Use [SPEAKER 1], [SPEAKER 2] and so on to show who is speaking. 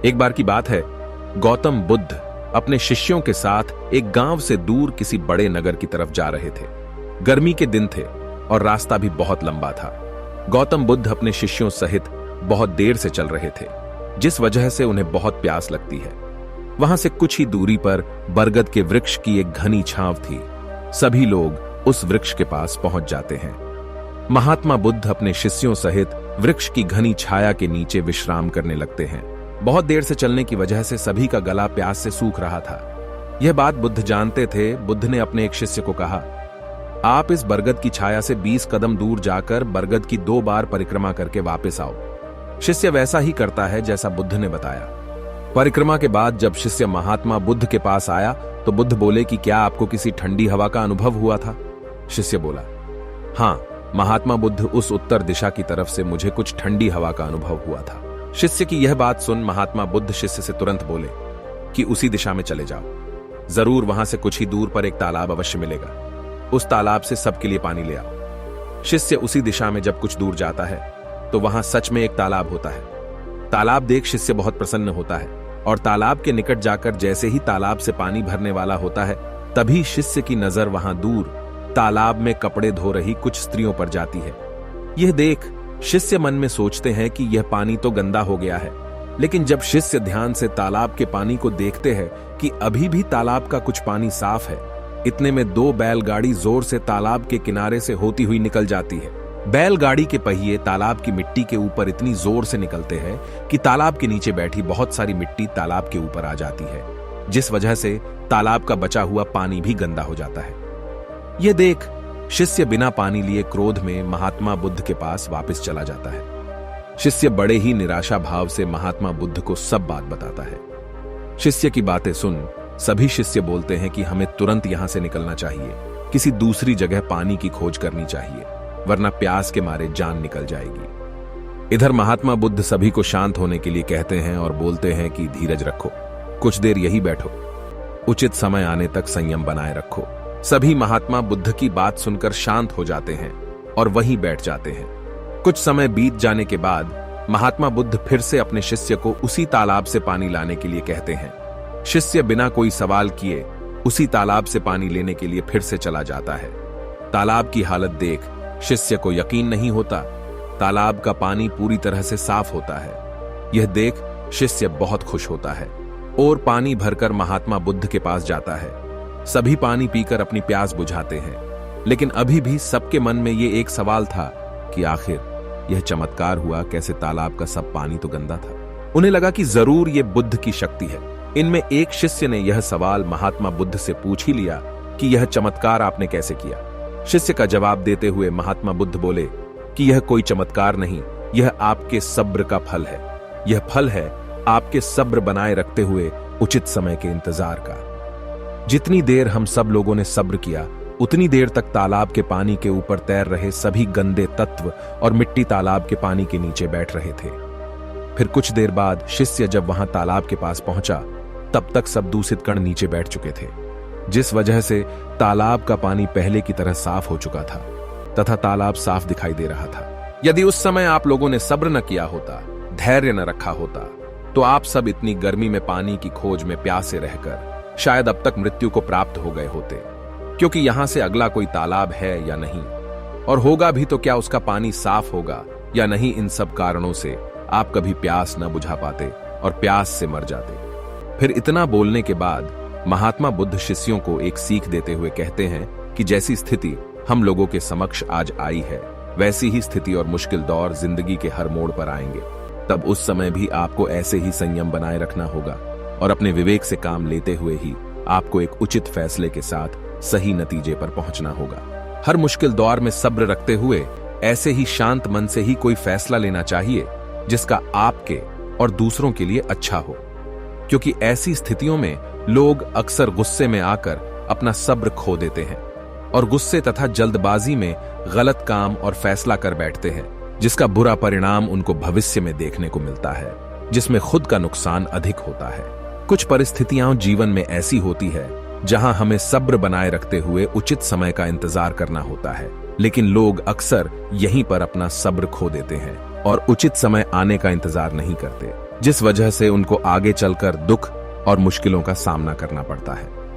[SPEAKER 1] एक बार की बात है, गौतम बुद्ध अपने शिष्यों के साथ एक गांव से दूर किसी बड़े नगर की तरफ जा रहे थे। गर्मी के दिन थे और रास्ता भी बहुत लंबा था। गौतम बुद्ध अपने शिष्यों सहित बहुत देर से चल रहे थे, जिस वजह से उन्हें बहुत प्यास लगती है। वहां से कुछ ही दूरी पर बरगद के वृक्ष की एक घनी छांव थी। सभी लोग उस वृक्ष के पास पहुंच जाते हैं। महात्मा बुद्ध अपने शिष्यों सहित वृक्ष की घनी छाया के नीचे विश्राम करने लगते हैं। बहुत देर से चलने की वजह से सभी का गला प्यास से सूख रहा था। यह बात बुद्ध जानते थे। बुद्ध ने अपने एक शिष्य को कहा, आप इस बरगद की छाया से 20 कदम दूर जाकर बरगद की 2 बार परिक्रमा करके वापस आओ। शिष्य वैसा ही करता है जैसा बुद्ध ने बताया। परिक्रमा के बाद जब शिष्य महात्मा बुद्ध के पास आया तो बुद्ध बोले कि क्या आपको किसी ठंडी हवा का अनुभव हुआ था? शिष्य बोला, हाँ महात्मा बुद्ध, उस उत्तर दिशा की तरफ से मुझे कुछ ठंडी हवा का अनुभव हुआ था। शिष्य की यह बात सुन महात्मा बुद्ध शिष्य से तुरंत बोले कि उसी दिशा में चले जाओ, जरूर वहां से कुछ ही दूर पर एक तालाब अवश्य मिलेगा, उस तालाब से सबके लिए पानी ले आओ। शिष्य उसी दिशा में जब कुछ दूर जाता है तो वहां सच में एक तालाब होता है। तालाब देख शिष्य बहुत प्रसन्न होता है और तालाब के निकट जाकर जैसे ही तालाब से पानी भरने वाला होता है, तभी शिष्य की नजर वहां दूर तालाब में कपड़े धो रही कुछ स्त्रियों पर जाती है। यह देख शिष्य मन में सोचते हैं कि यह पानी तो गंदा हो गया है, लेकिन जब शिष्य ध्यान से तालाब के पानी को देखते हैं कि अभी भी तालाब का कुछ पानी साफ है, इतने में 2 बैलगाड़ी जोर से तालाब के किनारे से होती हुई निकल जाती है। बैलगाड़ी के पहिए तालाब की मिट्टी के ऊपर इतनी जोर से निकलते हैं कि तालाब के नीचे बैठी बहुत सारी मिट्टी तालाब के ऊपर आ जाती है, जिस वजह से तालाब का बचा हुआ पानी भी गंदा हो जाता है। यह देख शिष्य बिना पानी लिए क्रोध में महात्मा बुद्ध के पास वापस चला जाता है। शिष्य बड़े ही निराशा भाव से महात्मा बुद्ध को सब बात बताता है। शिष्य की बातें सुन सभी शिष्य बोलते हैं कि हमें तुरंत यहां से निकलना चाहिए, किसी दूसरी जगह पानी की खोज करनी चाहिए, वरना प्यास के मारे जान निकल जाएगी। इधर महात्मा बुद्ध सभी को शांत होने के लिए कहते हैं और बोलते हैं कि धीरज रखो, कुछ देर यही बैठो, उचित समय आने तक संयम बनाए रखो। सभी महात्मा बुद्ध की बात सुनकर शांत हो जाते हैं और वहीं बैठ जाते हैं। कुछ समय बीत जाने के बाद महात्मा बुद्ध फिर से अपने शिष्य को उसी तालाब से पानी लाने के लिए कहते हैं। शिष्य बिना कोई सवाल किए उसी तालाब से पानी लेने के लिए फिर से चला जाता है। तालाब की हालत देख शिष्य को यकीन नहीं होता। तालाब का पानी पूरी तरह से साफ होता है। यह देख शिष्य बहुत खुश होता है और पानी भरकर महात्मा बुद्ध के पास जाता है। सभी पानी पीकर अपनी प्यास बुझाते हैं, लेकिन अभी भी सबके मन में ये एक सवाल था कि आखिर यह चमत्कार हुआ कैसे? तालाब का सब पानी तो गंदा था। उन्हें लगा कि जरूर ये बुद्ध की शक्ति है। इनमें एक शिष्य ने यह सवाल महात्मा बुद्ध से पूछ ही लिया कि यह चमत्कार आपने कैसे किया? शिष्य का जवाब देते हुए महात्मा बुद्ध बोले कि यह कोई चमत्कार नहीं, यह आपके सब्र का फल है। यह फल है आपके सब्र बनाए रखते हुए उचित समय के इंतजार का। जितनी देर हम सब लोगों ने सब्र किया, उतनी देर तक तालाब के पानी के ऊपर तैर रहे सभी गंदे तत्व और मिट्टी तालाब के पानी के नीचे बैठ रहे थे। फिर कुछ देर बाद शिष्य जब वहां तालाब के पास पहुंचा, तब तक सब दूषित कण नीचे बैठ चुके थे, जिस वजह से तालाब का पानी पहले की तरह साफ हो चुका था तथा तालाब साफ दिखाई दे रहा था। यदि उस समय आप लोगों ने सब्र न किया होता, धैर्य न रखा होता, तो आप सब इतनी गर्मी में पानी की खोज में प्यासे रहकर शायद अब तक मृत्यु को प्राप्त हो गए होते, क्योंकि यहां से अगला कोई तालाब है या नहीं, और होगा भी तो क्या उसका पानी साफ होगा या नहीं। इन सब कारणों से आप कभी प्यास न बुझा पाते और प्यास से मर जाते। फिर इतना बोलने के बाद महात्मा बुद्ध शिष्यों को एक सीख देते हुए कहते हैं कि जैसी स्थिति हम लोगों के समक्ष आज आई है, वैसी ही स्थिति और मुश्किल दौर जिंदगी के हर मोड़ पर आएंगे। तब उस समय भी आपको ऐसे ही संयम बनाए रखना होगा और अपने विवेक से काम लेते हुए ही आपको एक उचित फैसले के साथ सही नतीजे पर पहुंचना होगा। हर मुश्किल दौर में सब्र रखते हुए ऐसे ही शांत मन से ही कोई फैसला लेना चाहिए जिसका आपके और दूसरों के लिए अच्छा हो, क्योंकि ऐसी स्थितियों में लोग अक्सर गुस्से में आकर अपना सब्र खो देते हैं और गुस्से तथा जल्दबाजी में गलत काम और फैसला कर बैठते हैं, जिसका बुरा परिणाम उनको भविष्य में देखने को मिलता है, जिसमें खुद का नुकसान अधिक होता है। कुछ परिस्थितियां जीवन में ऐसी होती है जहां हमें सब्र बनाए रखते हुए उचित समय का इंतजार करना होता है, लेकिन लोग अक्सर यहीं पर अपना सब्र खो देते हैं और उचित समय आने का इंतजार नहीं करते। जिस वजह से उनको आगे चलकर दुख और मुश्किलों का सामना करना पड़ता है।